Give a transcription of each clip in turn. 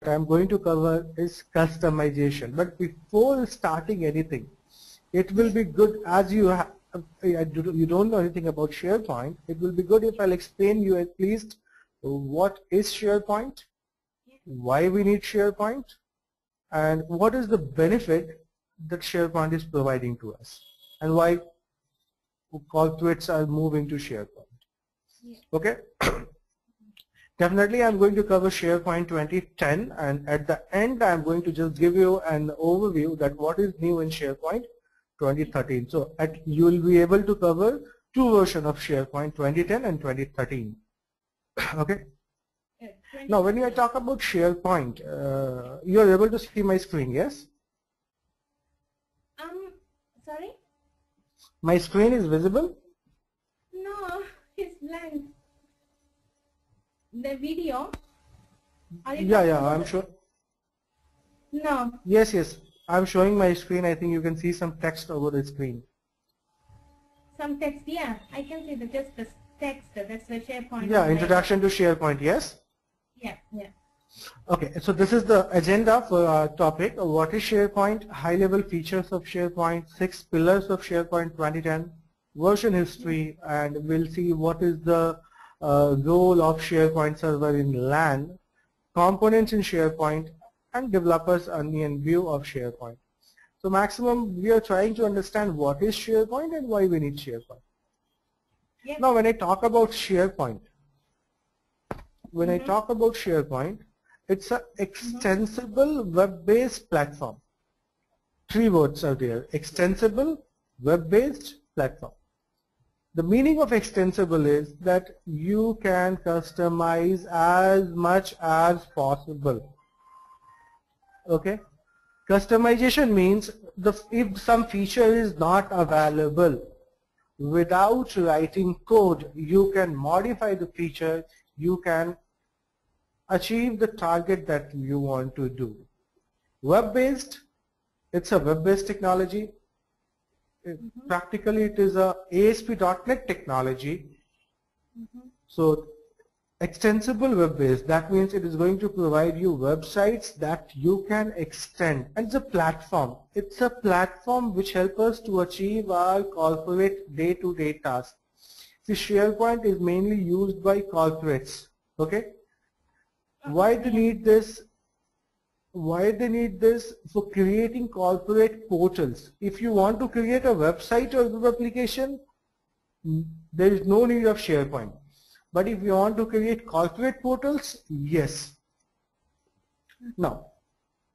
I'm going to cover is customization. But before starting anything, it will be good, as you you don't know anything about SharePoint, it will be good if I'll explain you at least what is SharePoint, why we need SharePoint, and what is the benefit that SharePoint is providing to us, and why corporates are moving to SharePoint. Okay. Definitely I'm going to cover SharePoint 2010, and at the end I'm going to just give you an overview that what is new in SharePoint 2013. So you will be able to cover two versions of SharePoint, 2010 and 2013. Okay. Now when I talk about SharePoint, you are able to see my screen, yes? Sorry? My screen is visible? No, it's blank. The video? Yeah, I'm sure. No. Yes, I'm showing my screen. I think you can see some text over the screen. Some text, yeah. I can see just the text. That's the SharePoint. Yeah, introduction to SharePoint, yes? Yeah. Okay, so this is the agenda for our topic. What is SharePoint? High-level features of SharePoint, 6 pillars of SharePoint 2010, version history, and we'll see what is the role of SharePoint server in LAN, components in SharePoint, and developers onion view of SharePoint. So maximum we are trying to understand what is SharePoint and why we need SharePoint. Yes. Now when I talk about SharePoint, it's an extensible web-based platform. 3 words are there: extensible, web-based platform. The meaning of extensible is that you can customize as much as possible. Okay? Customization means if some feature is not available, without writing code, you can modify the feature, you can achieve the target that you want to do. Web-based, it's a web-based technology. Practically it is a ASP.NET technology. So extensible web-based, that means it is going to provide you websites that you can extend, and it's a platform. It's a platform which helps us to achieve our corporate day-to-day tasks. See, SharePoint is mainly used by corporates. Okay? Why they need this? Why they need this? For creating corporate portals. If you want to create a website or web application, there is no need of SharePoint. But if you want to create corporate portals, yes. Now,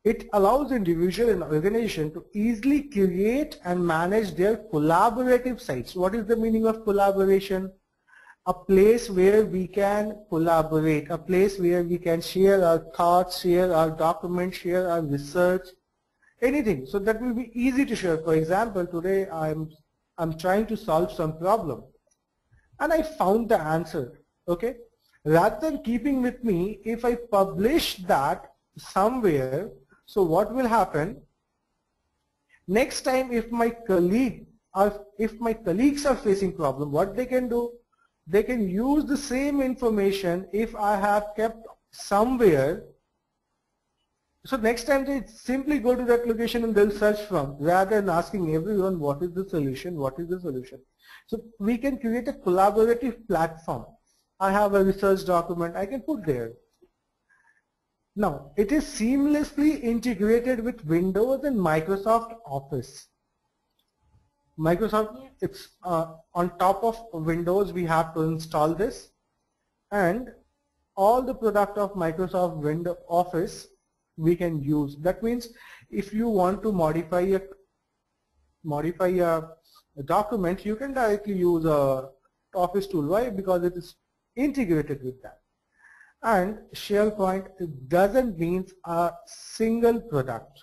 it allows individual and organization to easily create and manage their collaborative sites. What is the meaning of collaboration? A place where we can collaborate, a place where we can share our thoughts, share our documents, share our research, anything. So that will be easy to share. For example, today I'm trying to solve some problem and I found the answer. Okay? Rather than keeping with me, if I publish that somewhere, so what will happen? Next time if my colleagues are facing problem, what they can do? They can use the same information if I have kept somewhere. So next time they simply go to that location and they'll search from, rather than asking everyone what is the solution, what is the solution. So we can create a collaborative platform. I have a research document, I can put there. Now, it is seamlessly integrated with Windows and Microsoft Office. Microsoft, it's on top of Windows, we have to install this, and all the product of Microsoft Windows Office we can use. That means if you want to modify a document, you can directly use a Office tool. Why? Because it is integrated with that. And SharePoint doesn't mean a single product.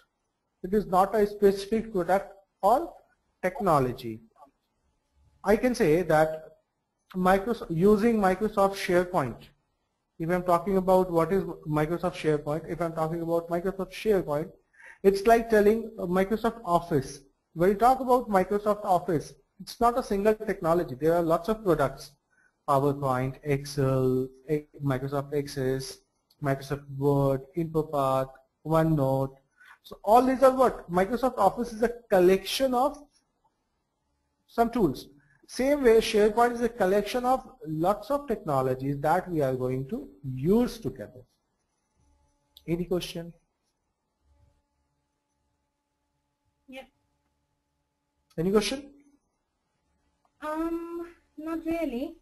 It is not a specific product or technology. I can say that using Microsoft SharePoint, if I'm talking about what is Microsoft SharePoint, if I'm talking about Microsoft SharePoint, it's like telling Microsoft Office. When you talk about Microsoft Office, it's not a single technology. There are lots of products. PowerPoint, Excel, Microsoft Access, Microsoft Word, InfoPath, OneNote. So all these are what? Microsoft Office is a collection of some tools. Same way, SharePoint is a collection of lots of technologies that we are going to use together. Any question? Yep. Any question? Not really.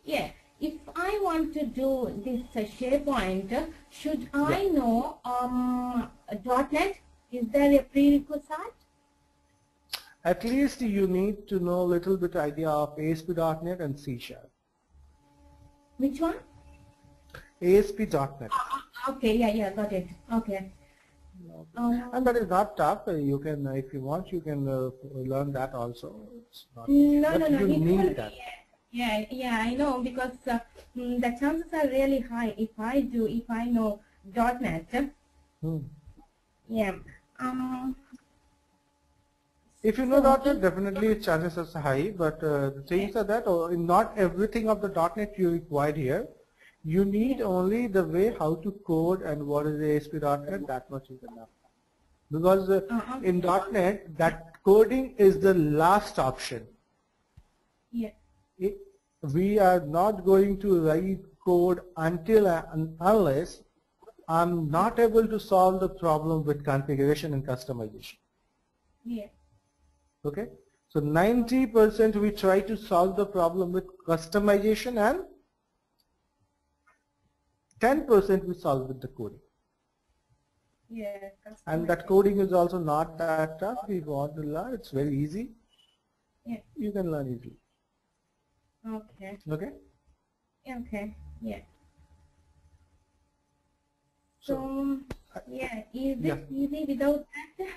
Yeah. If I want to do this SharePoint, should I know .NET? Is there a prerequisite? At least you need to know a little bit idea of ASP.NET and C#. Which one? ASP.NET. Okay, yeah, got it. Okay. And that is not tough. You can, if you want, you can learn that also. It's not, No. you need that. Yeah, I know, because the chances are really high if I know .NET. Yeah. If you know .NET, definitely chances are high, but the things are that not everything of the .NET you require here. You need only the way how to code and what is ASP.NET, that much is enough. Because in .NET, that coding is the last option. Yeah. We are not going to write code until unless I'm not able to solve the problem with configuration and customization. Yeah. Okay, so 90% we try to solve the problem with customization and 10% we solve with the coding. Yeah. And that coding is also not that tough. If you want to learn, it's very easy. Yeah. You can learn easily. Okay. Okay. Okay. Yeah. So yeah, is it easy without that?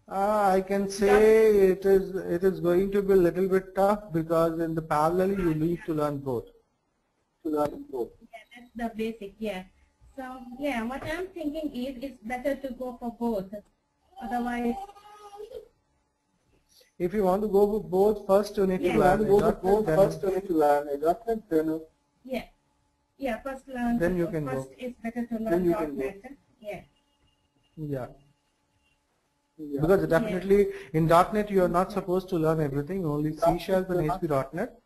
I can say it is going to be a little bit tough because in the parallel you need to learn both. Yeah, that's the basic. Yeah. So yeah, what I'm thinking is it's better to go for both. Otherwise, if you want to go with both, first you need to learn .NET. Yeah, first learn. Then you can first go. it's better to learn .NET. Yeah. Yeah. Because definitely in .NET you are not supposed to learn everything, only C# and ASP.NET,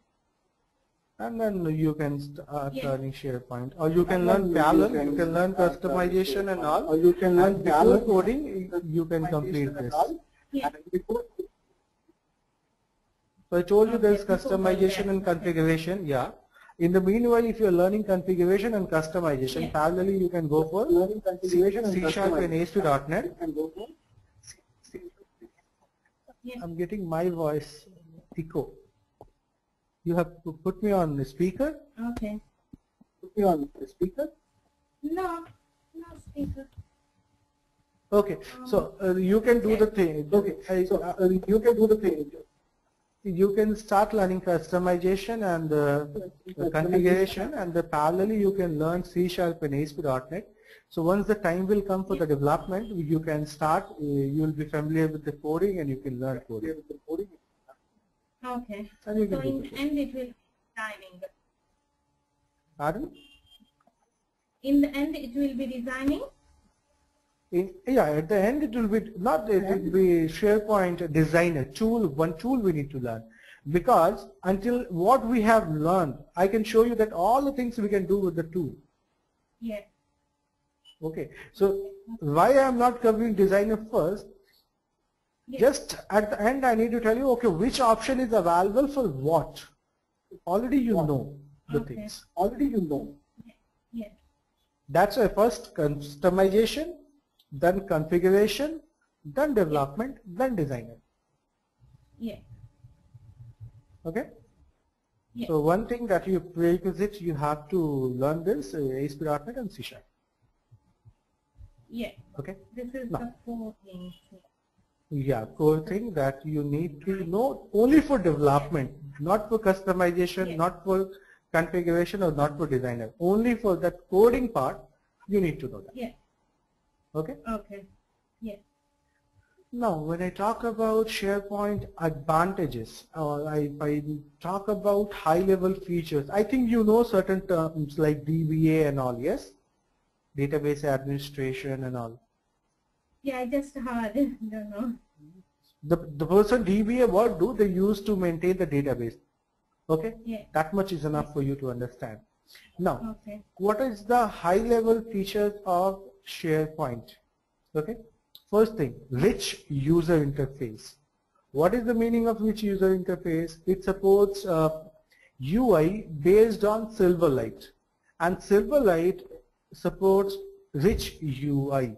and then you can start learning SharePoint, or you can learn parallel, you can learn customization and all, or you can learn before coding, you can complete this. Yeah. So I told you there is customization and configuration, yeah. In the meanwhile, if you are learning configuration and customization, parallelly you can go for C# and ASP.NET. I'm getting my voice echo. You have to put me on the speaker? Okay. Put me on the speaker? No speaker. Okay, so you can do the thing. Okay, you can do the thing. You can start learning customization and configuration, and parallelly you can learn C# and ASP.NET. So once the time will come for the development, you can start, you will be familiar with the coding and you can learn coding. Okay. And you So can in the end it will be designing. Pardon? In the end it will be designing? At the end it will be, not it will be SharePoint designer tool, one tool we need to learn. Because until what we have learned, I can show you that all the things we can do with the tool. Yeah. Okay, so why I am not covering designer first, just at the end I need to tell you, okay, which option is available for what. Already you know the things. Already you know. Yeah. That's why first customization, then configuration, then development, then designer. Yeah. Okay? Yeah. So one thing that you prerequisite, you have to learn this ASP.NET and C#. Yeah. Okay? This is the core thing. Yeah, core thing that you need to know only for development, not for customization, not for configuration, or not for designer. Only for that coding part, you need to know that. Yeah. Okay? Okay. Yeah. Now, when I talk about SharePoint advantages, or I talk about high-level features, I think you know certain terms like DBA and all, yes? Database administration and all. Yeah, I just heard. Don't know. The person DBA, what do they use to maintain the database? Okay, Yeah. that much is enough for you to understand. Now, Okay. what is the high-level features of SharePoint? Okay, first thing, rich user interface. What is the meaning of rich user interface? It supports UI based on Silverlight, and Silverlight supports rich UI.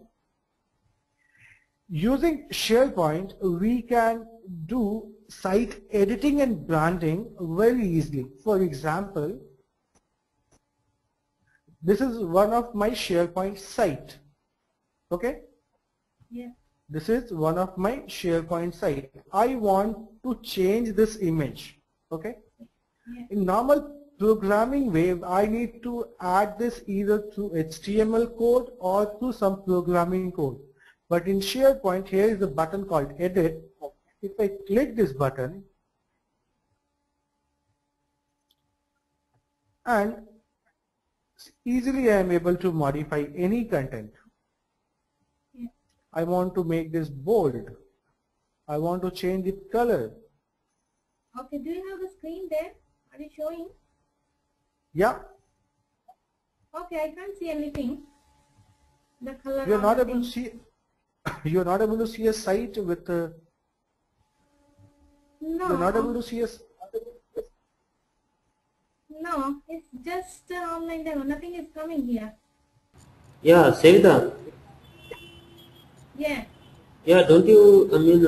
Using SharePoint, we can do site editing and branding very easily. For example, this is one of my SharePoint site. Okay? Yeah. This is one of my SharePoint site. I want to change this image. Okay? Yeah. In normal programming way, I need to add this either through HTML code or through some programming code. But in SharePoint, here is a button called Edit. If I click this button, and easily I am able to modify any content. Yeah. I want to make this bold. I want to change its color. Okay, do you have the screen there? Are you showing? Yeah, Okay, I can't see anything. The color you're or not able to nothing. see. You're not able to see a site with. You're not able No, to see a. no, it's just online demo. Nothing is coming here. Yeah, Sevita. Yeah. Yeah, don't you? I mean,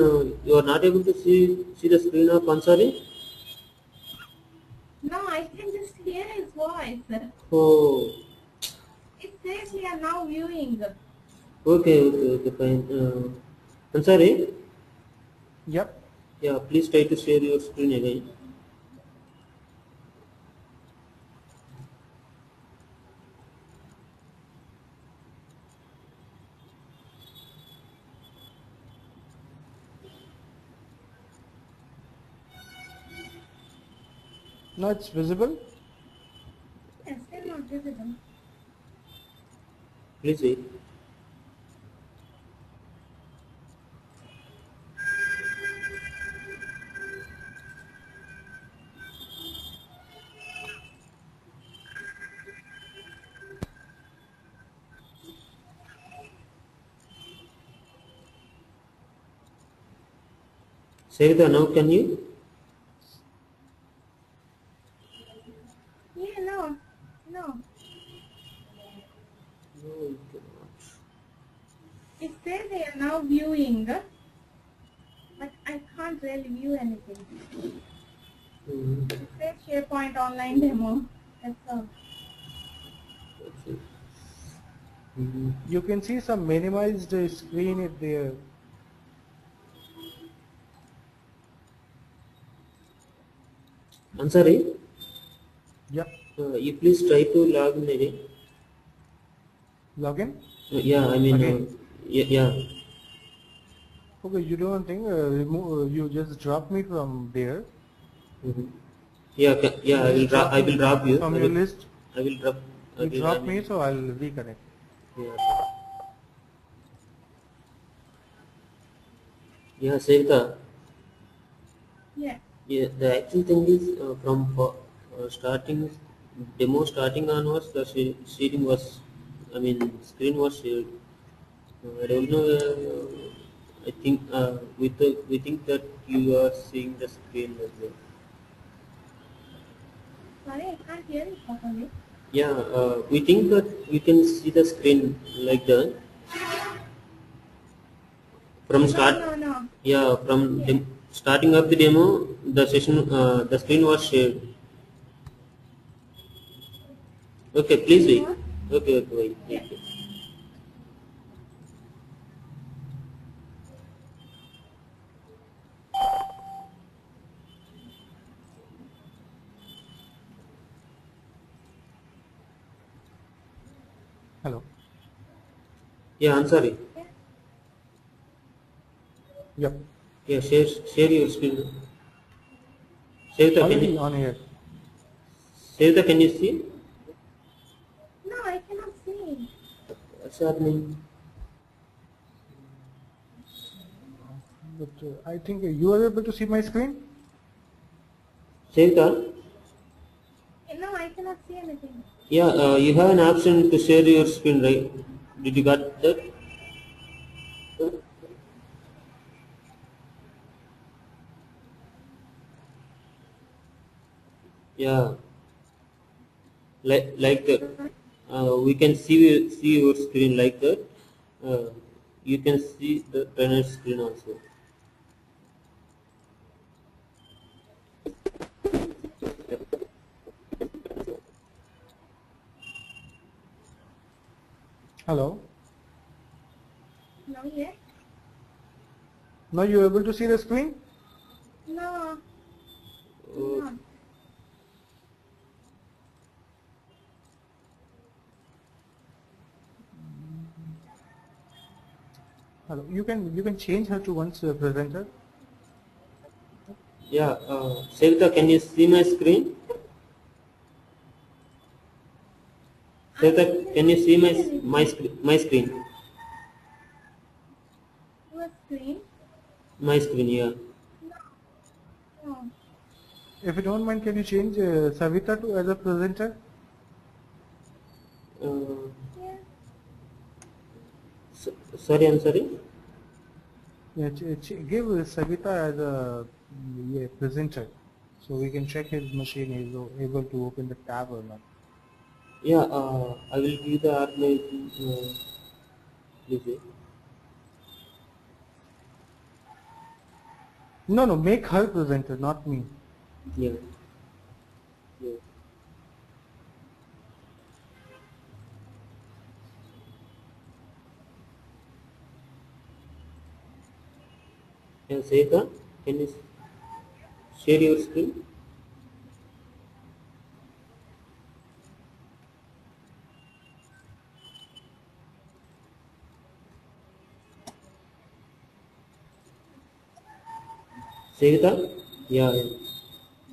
you are not able to see the screen of Ansari? No, I can just hear his voice. Oh, It says we are now viewing. okay, fine. Ansari, Yep. yeah, please try to share your screen again. No, it's visible. Yes, still not visible. Please wait. Sevita, now can you? Yeah, no, no. No, you cannot. It says they are now viewing, but I can't really view anything. Hmm, It says SharePoint online demo. That's all. that's it. Hmm. You can see some minimized screen is there. Ansari, Yep. you please try to log in again. Login Yeah, I mean, again. yeah. Okay, you don't think remove? You just drop me from there. Mhm. Yeah, yeah. You just drop I me will drop you. from your list. I will drop. I You will. I drop me, mean, so I'll reconnect. yeah. Yeah, Sevita. Yeah. Yeah, the actual thing is starting demo starting onwards, the sharing was, I mean, screen was shared. I don't know. I think we think that you are seeing the screen as well. Sorry, I can't hear it properly. Yeah, we think that we can see the screen like that from No, start. no, no. Yeah, Yeah. starting of the demo, the session, the screen was shared. Okay, please Screen wait. was? Okay, Yeah. wait. Hello. Yeah, I'm sorry. Yeah. Yep. Yeah, share your screen. Sevita, can Already you on here. Sevita, can you see? No, I cannot see. What's happening? But I think you are able to see my screen. Sevita, No, I cannot see anything. yeah, you have an option to share your screen, right? Did you got that? Yeah, like that. We can see your screen like that. Uh, you can see the trainer's screen also. Hello. No, yet? Now you are able to see the screen. No, Uh, not. Hello. You can change her to once presenter. yeah, Sevita, can you see my screen? I Sevita, can cannot you see see anything. my screen? Your screen? My screen, yeah. No, no. If you don't mind, can you change Savita to as a presenter? Uh, Yeah. sorry, I'm sorry. Yeah, give Savita as a yeah, presenter, so we can check his machine is able to open the tab or not. Yeah, I will give the organization. This way. No, no, make her presenter, not me. Yeah. Yeah. Yeah, Sevita, can you share your screen? Sevita? Yeah, yeah.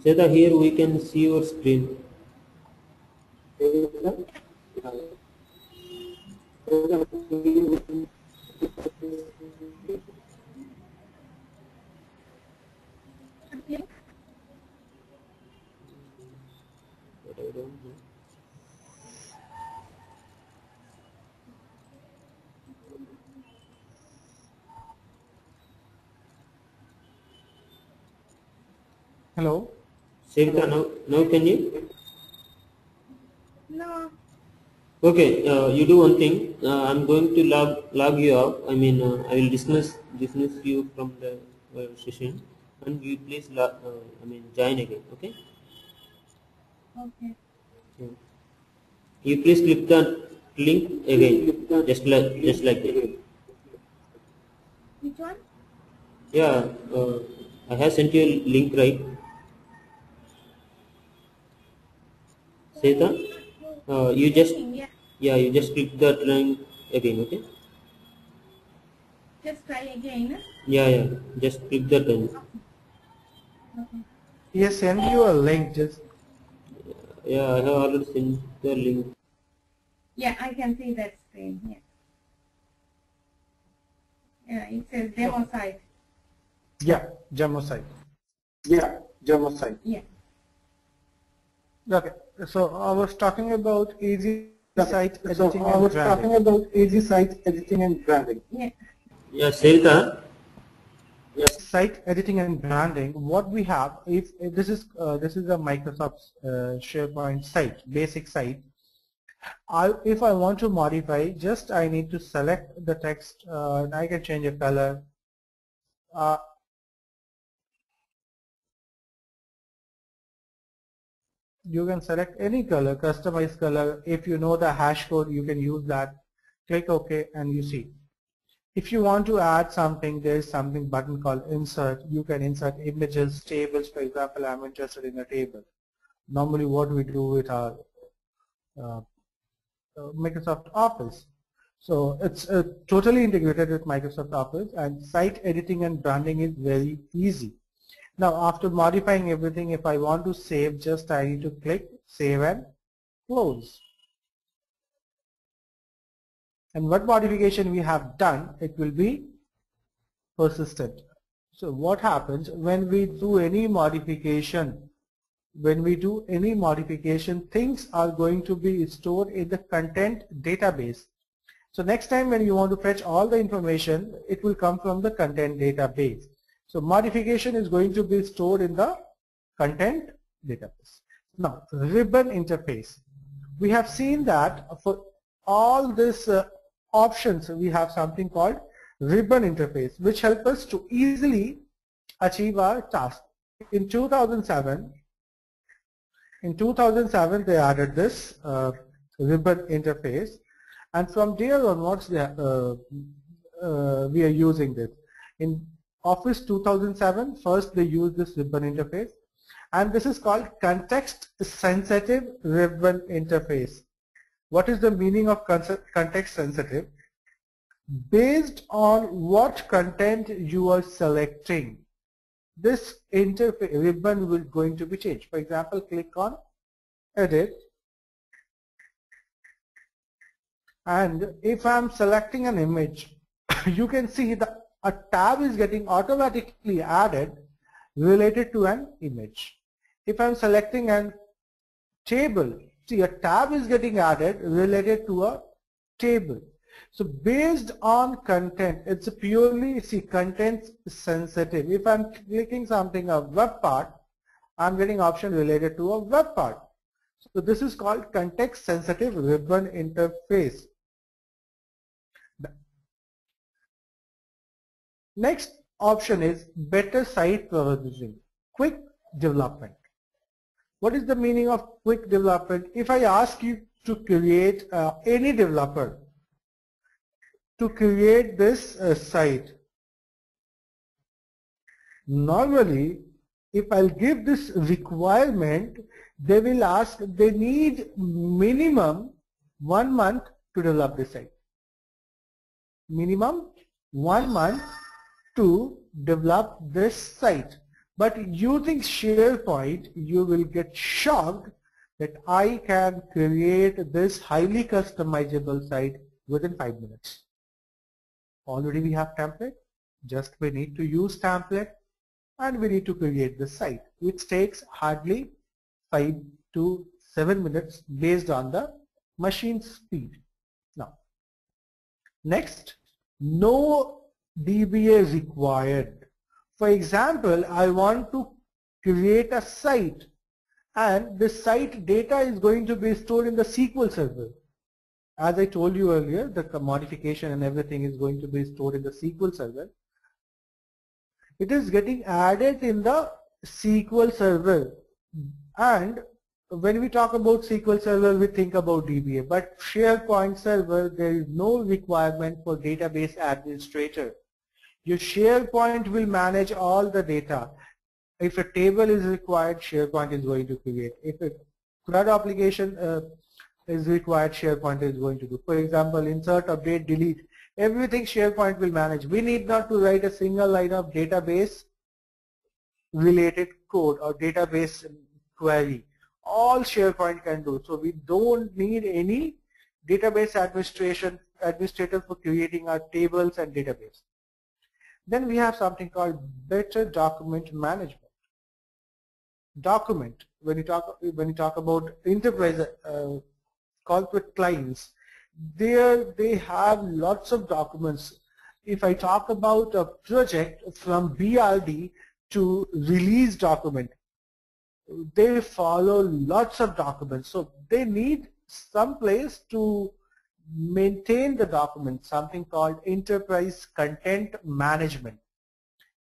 Sevita, here we can see your screen. Sevita? But I don't know. Hello. Sevita, now can you? No. Okay, you do one thing. I'm going to log you out. I mean, I will dismiss you from the session, and you please I mean join again. Okay. Okay. Yeah. You please click the link again, just like that. Which one? Yeah, I have sent you a link, right, Why Seta? it's not You just working? Yeah. yeah, you just click that link again. Okay. Just try again. Yeah, yeah. Just click that link. Okay. Yes, send you a link. Just Yeah, I have already sent the link. Yeah, I can see that screen. Yeah. Yeah, it says demo site. yeah, demo site. Yeah, demo site. Yeah. Okay. So I was talking about easy Okay. site So editing I and was branding. talking about easy site editing and branding. Yeah. Yeah, Seta. Site editing and branding. What we have, if this is a Microsoft SharePoint site, basic site. If I want to modify, just I need to select the text. I can change a color. Uh, you can select any color, customize color. If you know the hash code, you can use that. Click OK and you see. If you want to add something, there is something button called insert. You can insert images, tables. For example, I'm interested in a table. Normally what we do with our Microsoft Office. So it's totally integrated with Microsoft Office, and site editing and branding is very easy. Now after modifying everything, if I want to save, just I need to click save and close. And what modification we have done, it will be persistent. So what happens when we do any modification? When we do any modification, things are going to be stored in the content database. So next time when you want to fetch all the information, it will come from the content database. So modification is going to be stored in the content database. Now, ribbon interface. We have seen that for all these options, we have something called ribbon interface, which help us to easily achieve our task. In 2007, they added this ribbon interface, and from there onwards we are using this. In Office 2007, first they used this ribbon interface, and this is called context sensitive ribbon interface. What is the meaning of context sensitive? Based on what content you are selecting, this interface ribbon will going to be changed. For example, click on edit, and if I am selecting an image, you can see that a tab is getting automatically added related to an image. If I am selecting a table, see, a tab is getting added related to a table. So based on content, it's a purely, see, content sensitive. If I'm clicking something, a web part, I'm getting option related to a web part. So this is called context sensitive ribbon interface. Next option is better site provisioning, quick development. What is the meaning of quick development? If I ask you to create any developer to create this site, normally if I'll give this requirement, they will ask, they need minimum 1 month to develop this site. Minimum 1 month to develop this site. But using SharePoint, you will get shocked that I can create this highly customizable site within 5 minutes. Already we have template, just we need to use template and we need to create the site, which takes hardly 5 to 7 minutes based on the machine speed. Now, next, no DBA required. For example, I want to create a site, and this site data is going to be stored in the SQL Server. As I told you earlier, the modification and everything is going to be stored in the SQL Server. It is getting added in the SQL Server, and when we talk about SQL Server, we think about DBA, but SharePoint Server, there is no requirement for database administrator. Your SharePoint will manage all the data. If a table is required, SharePoint is going to create. If a CRUD application is required, SharePoint is going to do. For example, insert, update, delete. Everything SharePoint will manage. We need not to write a single line of database related code or database query. All SharePoint can do. So we don't need any database administrator for creating our tables and database. Then we have something called better document management. Document, when you talk about enterprise corporate clients, they have lots of documents. If I talk about a project from BRD to release document, they follow lots of documents. So they need some place to maintain the document, something called enterprise content management.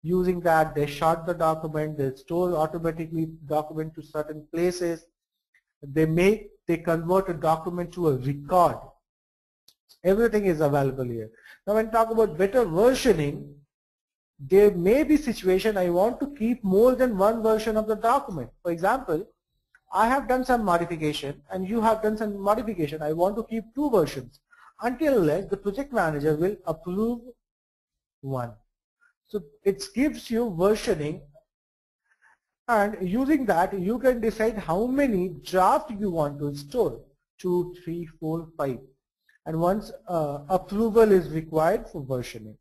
Using that, they sort the document, they store automatically document to certain places, they convert a document to a record. Everything is available here. Now when I talk about better versioning, there may be situation I want to keep more than one version of the document. For example, I have done some modification and you have done some modification. I want to keep two versions. until unless the project manager will approve one. So it gives you versioning, and using that you can decide how many drafts you want to store, 2, 3, 4, 5, and once approval is required for versioning.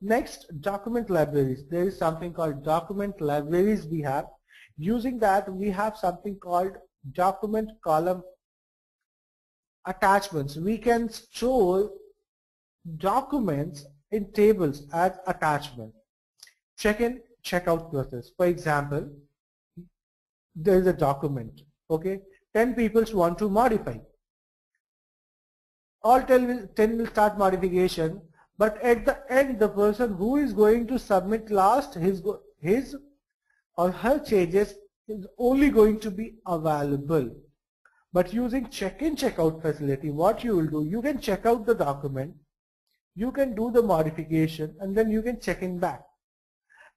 Next, document libraries. There is something called document libraries we have. Using that we have something called document column attachments. We can store documents in tables as attachment. Check-in, check-out process. For example, there is a document, okay? 10 people want to modify. All 10 will start modification, but at the end the person who is going to submit last, his or her changes is only going to be available. But using check-in, check-out facility, what you will do, you can check out the document, you can do the modification, and then you can check in back.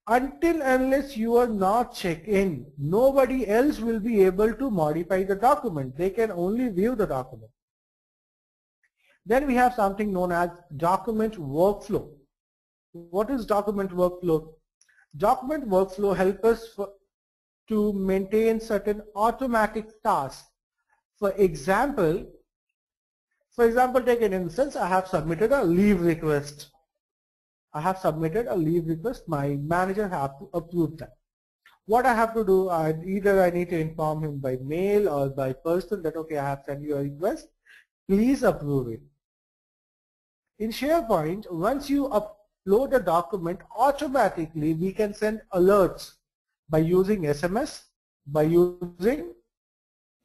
Until unless you are not check-in, nobody else will be able to modify the document. They can only view the document. Then we have something known as document workflow. What is document workflow? Document workflow helps us to maintain certain automatic tasks. For example, take an instance, I have submitted a leave request. My manager has to approve that. What I have to do, either I need to inform him by mail or by person that, okay, I have sent you a request, please approve it. In SharePoint, once you upload a document, automatically we can send alerts by using SMS, by using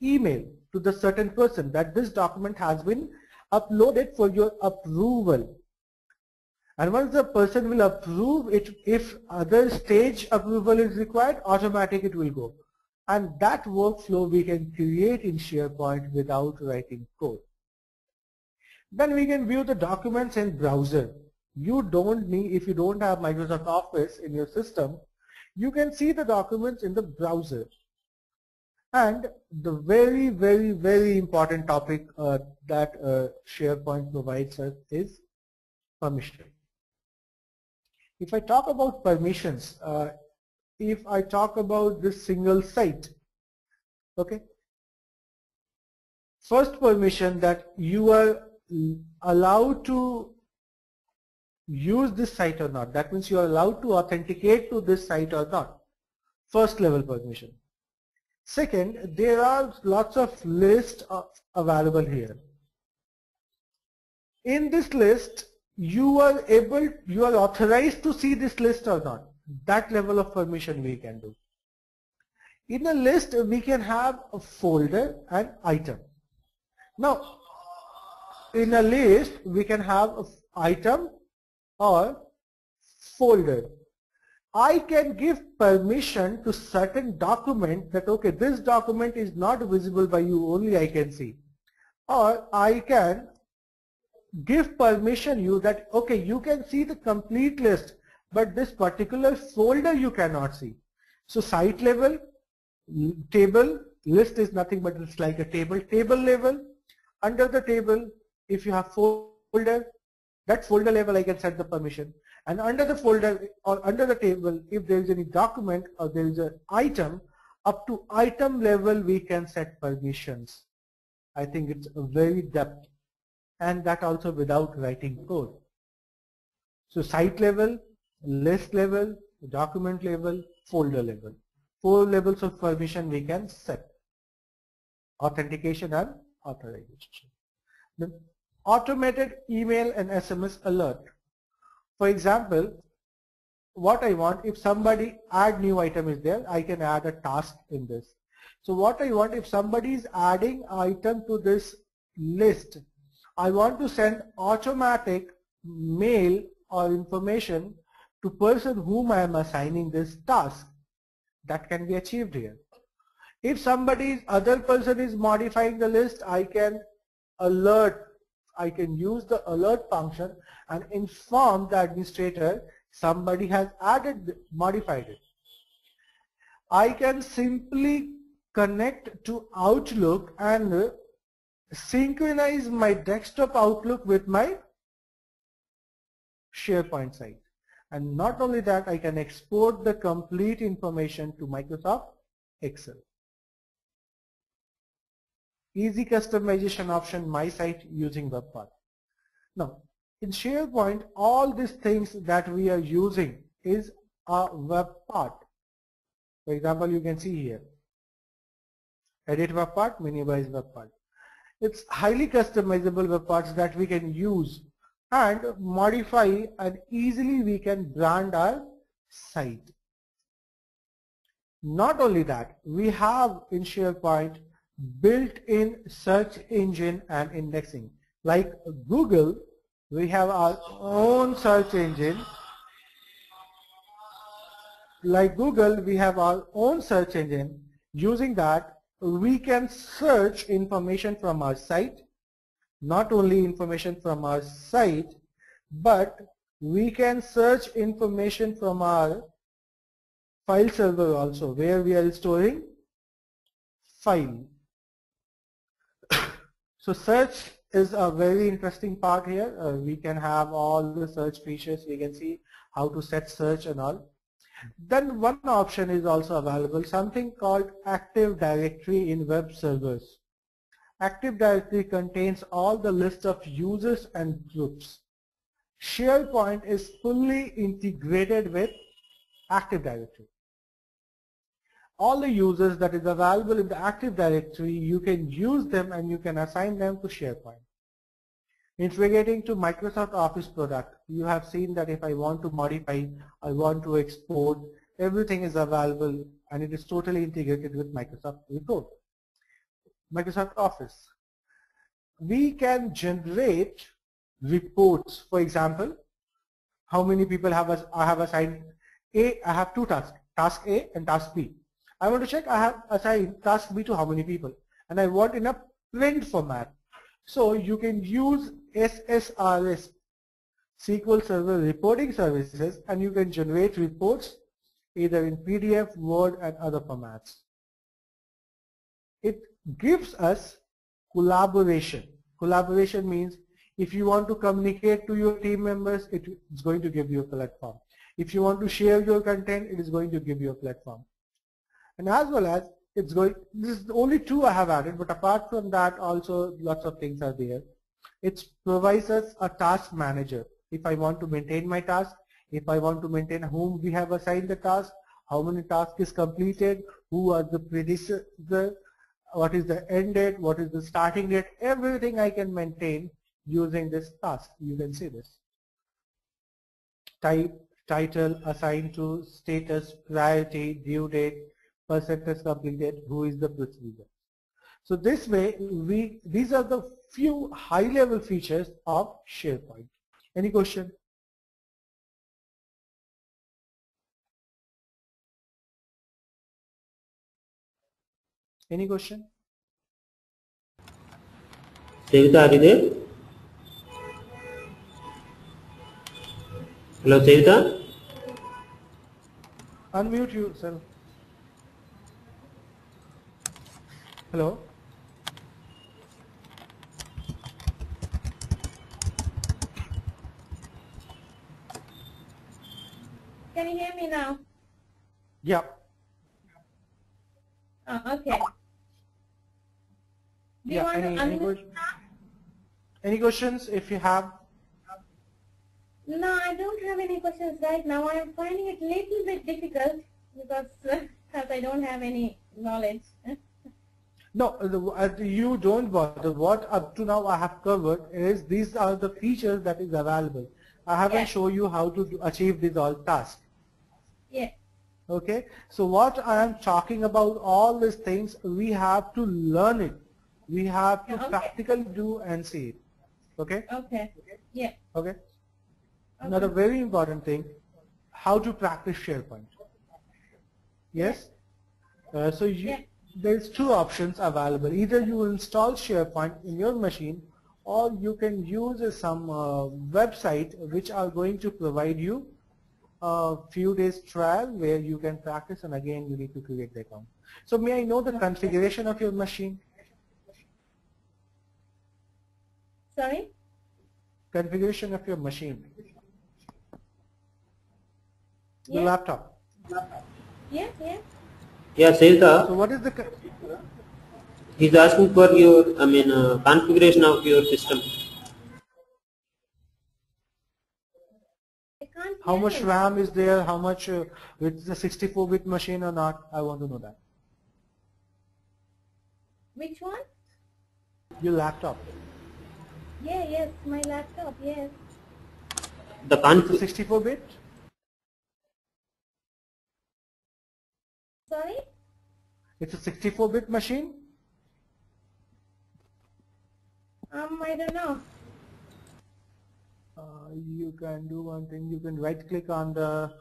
email to the certain person that this document has been uploaded for your approval. And once the person will approve it, if other stage approval is required, automatically it will go. And that workflow we can create in SharePoint without writing code. Then we can view the documents in browser. You don't need, if you don't have Microsoft Office in your system, you can see the documents in the browser. And the very, very, very important topic that SharePoint provides us is permission. If I talk about permissions, if I talk about this single site, okay, first permission that you are allowed to use this site or not. That means you are allowed to authenticate to this site or not. First level permission. Second, there are lots of lists available here. In this list, you are authorized to see this list or not. That level of permission we can do. In a list, we can have a folder and item. Now, in a list, we can have an item or folder. I can give permission to certain document that, okay, this document is not visible by you, only I can see. Or I can give permission you that, okay, you can see the complete list, but this particular folder you cannot see. So site level, table, list is nothing but it's like a table. Table level, under the table, if you have folder, that folder level I can set the permission. And under the folder or under the table, if there is any document or there is an item, up to item level we can set permissions. I think it's a very depth, and that also without writing code. So site level, list level, document level, folder level. 4 levels of permission we can set. Authentication and authorization. The automated email and SMS alert. For example, what I want, if somebody add new item is there, I can add a task in this. So what I want, if somebody is adding item to this list, I want to send automatic mail or information to person whom I am assigning this task. That can be achieved here. If somebody's other person is modifying the list, I can alert. I can use the alert function and inform the administrator somebody has modified it. I can simply connect to Outlook and synchronize my desktop Outlook with my SharePoint site. And not only that, I can export the complete information to Microsoft Excel. Easy customization option, my site using WebPath. Now, in SharePoint, all these things that we are using is a WebPath. For example, you can see here, edit WebPath, minimize WebPath. It's highly customizable WebPaths that we can use and modify, and easily we can brand our site. Not only that, we have in SharePoint built-in search engine and indexing. Like Google, we have our own search engine. Like Google, we have our own search engine. Using that, we can search information from our site. Not only information from our site, but we can search information from our file server also, where we are storing file. So search is a very interesting part here. We can have all the search features. We can see how to set search and all. Then one option is also available, something called Active Directory in web servers. Active Directory contains all the list of users and groups. SharePoint is fully integrated with Active Directory. All the users that is available in the Active Directory, you can use them and you can assign them to SharePoint. Integrating to Microsoft Office product, you have seen that if I want to modify, I want to export, everything is available and it is totally integrated with Microsoft Report. Microsoft Office. We can generate reports. For example, how many people I have assigned I have two tasks, task A and task B. I want to check I have assigned task B to how many people, and I want in a print format. So you can use SSRS, SQL Server Reporting Services, and you can generate reports either in PDF, Word and other formats. It gives us collaboration. Collaboration means if you want to communicate to your team members, it's going to give you a platform. If you want to share your content, it is going to give you a platform. And as well as this is the only two I have added, but apart from that also lots of things are there. It provides us a task manager. If I want to maintain my task, if I want to maintain whom we have assigned the task, how many tasks is completed, who are the predecessor, what is the end date, what is the starting date, everything I can maintain using this task. You can see this. Type, title, assigned to, status, priority, due date, percentage completed, who is the procedure. So this way, these are the few high-level features of SharePoint. Any question? Any question? Sevita, are you there? Hello, Sevita? Unmute you, sir. Hello? Can you hear me now? Yeah. Oh, okay. Do you Yeah. want to unmute? Any questions if you have? No, I don't have any questions right now. I am finding it a little bit difficult because I don't have any knowledge. No, you don't bother. What up to now I have covered is these are the features that is available. I haven't shown you how to achieve these all tasks. Yeah. Okay, so what I am talking about, all these things, we have to learn it. We have to practically do and see it. Okay? Okay. Yeah. Okay. Another very important thing, how to practice SharePoint. Yes? There's two options available. Either you install SharePoint in your machine, or you can use some website which are going to provide you a few days trial where you can practice, and again you need to create the account. So may I know the configuration of your machine? Sorry? Configuration of your machine, the Yeah, laptop. yeah, yeah. Yeah, So Sevita, what is the he's asking for your, configuration of your system. I can't how hear much you. RAM is there? How much with the 64-bit machine or not? I want to know that. Which one? Your laptop. Yeah, yes, my laptop, yes. The It's a config 64-bit. Sorry? It's a 64-bit machine. I don't know. You can do one thing. You can right click on the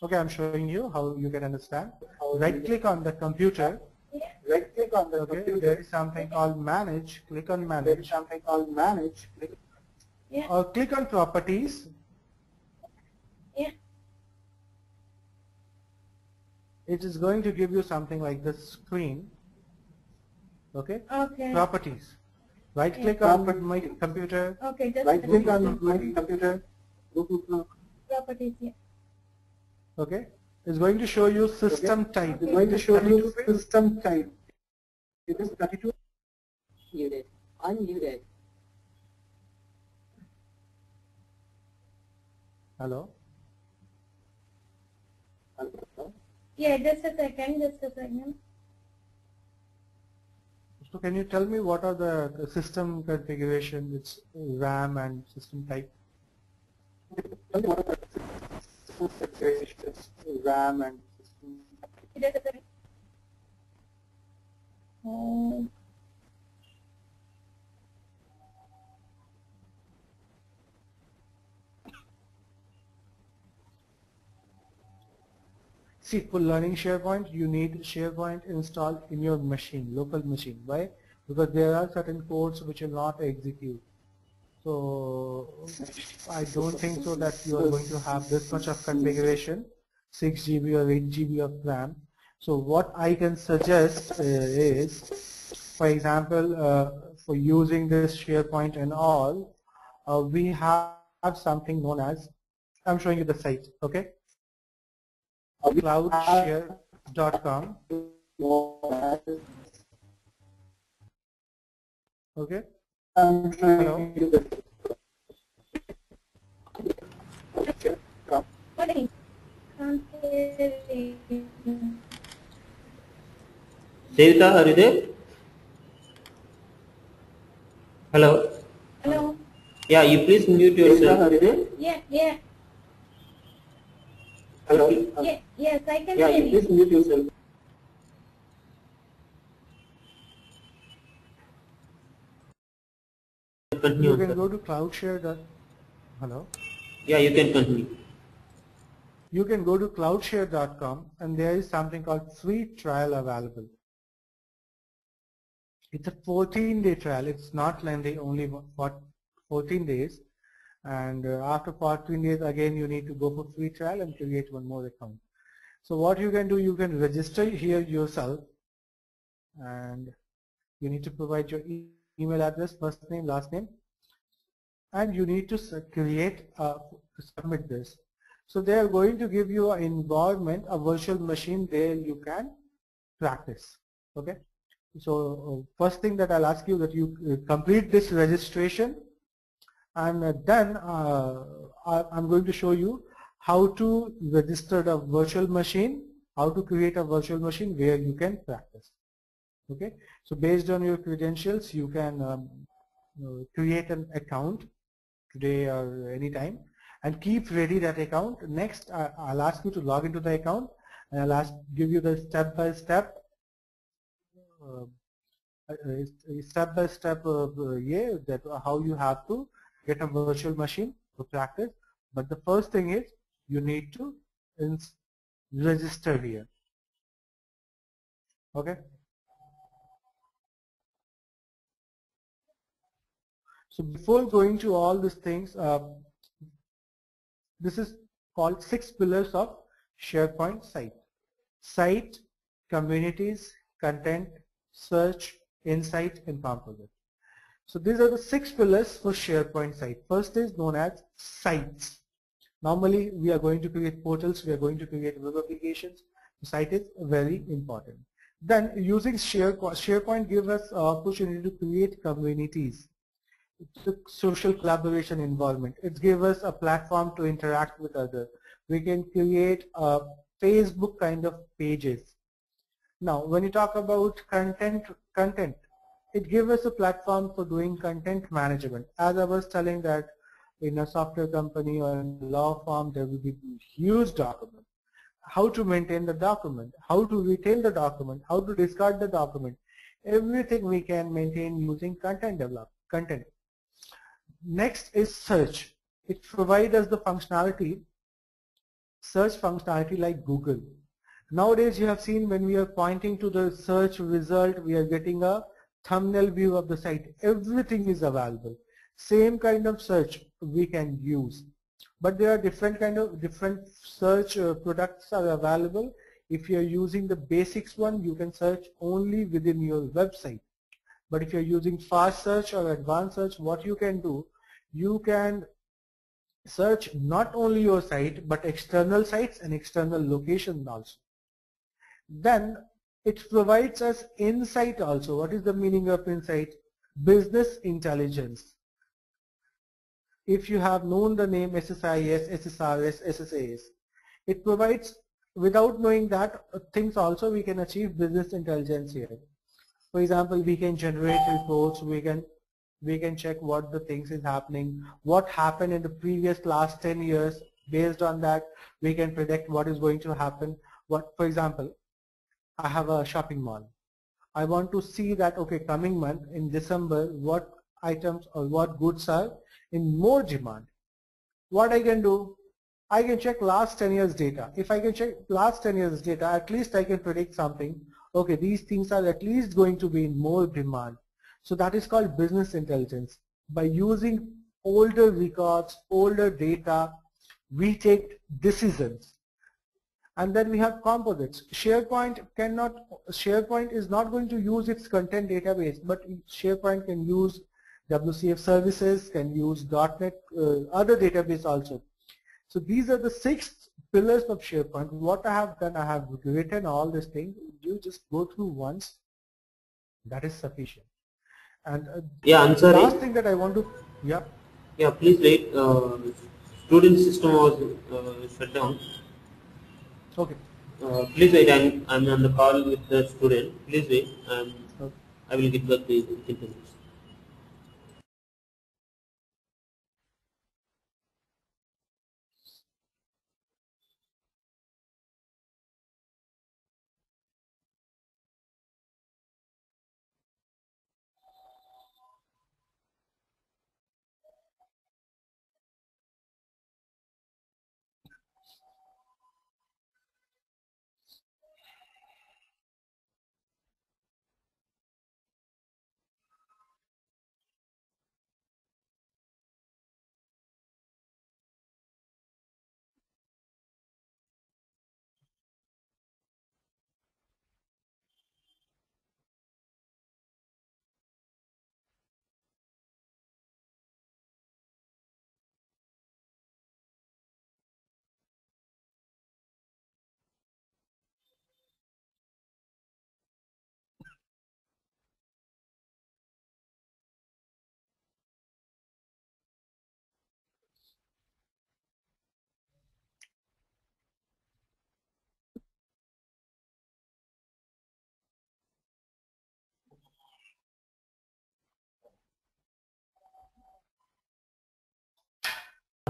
okay, I'm showing you how you can understand. Right click on the computer. Yeah, Right click on the computer. There is something called manage. Click on manage. There is something called manage. yeah, Or click on properties. yeah. It is going to give you something like this screen. Okay. Okay. Properties. Right Yeah. click on my computer. Okay, just Right click on my computer. properties, yeah. Okay. It's going to show you system type. Okay. It's going to show you 32-bit. system type. It is 32. Muted. Unmuted. Hello. Yeah, just a second, just a second. So can you tell me what are the system configuration? It's RAM and system type. Tell me what are the system configurations, RAM and system. Just a second. Oh. See, for learning SharePoint, you need SharePoint installed in your machine, local machine. Why? Because there are certain codes which will not execute. So I don't think so that you are going to have this much of configuration, 6 GB or 8 GB of RAM. So what I can suggest is, for example, for using this SharePoint and all, we have something known as, I'm showing you the site, okay? Cloudshare.com. Okay. Hello. What is can't hear you. Sevita, are you there? Hello. Hello? Yeah, you please mute yourself. Yeah, yeah. Hello. Yeah, yes, I can Yeah, hear you you. please mute yourself. Continue. You can Sir. go to cloudshare. Hello. Yeah, you can continue. You can go to cloudshare.com and there is something called free trial available. It's a 14-day trial. It's not lengthy, only for 14 days. And after 14 days, again, you need to go for free trial and create one more account. So what you can do, you can register here yourself and you need to provide your email address, first name, last name, and you need to submit this. So they are going to give you an environment, a virtual machine there you can practice. Okay. So first thing that I'll ask you that you complete this registration, and then I'm going to show you how to register the virtual machine, how to create a virtual machine where you can practice. Okay. So based on your credentials, you can create an account today or anytime and keep ready that account. Next, I'll ask you to log into the account and I'll give you the step-by-step that how you have to get a virtual machine to practice. But the first thing is you need to register here. Okay. So before going to all these things, this is called 6 pillars of SharePoint site. Site, communities, content, search, insight, and composite. So these are the 6 pillars for SharePoint site. First is known as sites. Normally we are going to create portals, we are going to create web applications. The site is very important. Then using SharePoint gives us opportunity to create communities. It's a social collaboration environment. It gives us a platform to interact with others. We can create Facebook kind of pages. Now, when you talk about content, it gives us a platform for doing content management. As I was telling that in a software company or in a law firm, there will be huge document. How to maintain the document, how to retain the document, how to discard the document. Everything we can maintain using content. Next is search. It provides us the functionality, search functionality like Google. Nowadays you have seen when we are pointing to the search result, we are getting a thumbnail view of the site. Everything is available. Same kind of search we can use. But there are different search products are available. If you are using the basics one, you can search only within your website. But if you are using fast search or advanced search, what you can do, you can search not only your site but external sites and external locations also. Then it provides us insight also. What is the meaning of insight? Business intelligence. If you have known the name SSIS, SSRS, SSAS, it provides, without knowing that things also, we can achieve business intelligence here. For example, we can generate reports, we can check what the things is happening, what happened in the previous last 10 years. Based on that, we can predict what is going to happen. For example, I have a shopping mall. I want to see that, okay, coming month in December, what items or what goods are in more demand. What I can do, I can check last 10 years data. If I can check last 10 years data, at least I can predict something. Okay, these things are at least going to be in more demand. So that is called business intelligence. By using older records, older data, we take decisions. And then we have composites. SharePoint is not going to use its content database, but SharePoint can use WCF services, can use .NET, other database also. So these are the 6 pillars of SharePoint. What I have done, I have written all these things. You just go through once. That is sufficient. And yeah, I'm sorry. last thing that I want to, yeah. Yeah, please wait. Student system was shut down. Okay. Please wait. I'm on the call with the student. Please wait. Okay. I will get back to you within 2 minutes.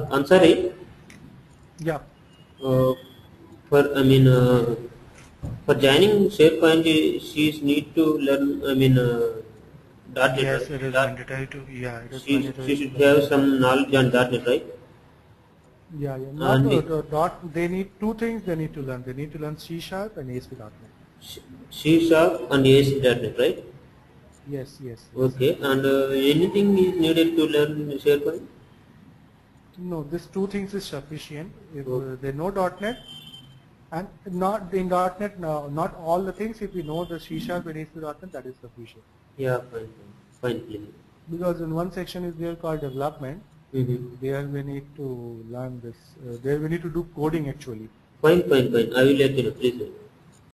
I'm sorry. Yeah. Uh, for joining SharePoint, she need to learn. .NET, Yes, right? it is mandatory to, yeah, it is She mandatory to should learn have that. some knowledge on .NET, right? Yeah, yeah. Not And they need 2 things they need to learn. They need to learn C# and ASP.NET. C Sharp and ASP.NET, right? Yes, yes, yes. Okay. And anything is needed to learn SharePoint? No, this 2 things is sufficient. If Okay. they know .NET and not in .NET, no, not all the things. If you know the C# and ASP.NET, that is sufficient. Yeah, fine, fine, fine, please. because in one section is there called development. There we need to learn this. There we need to do coding actually. Fine. I will let you know. Please.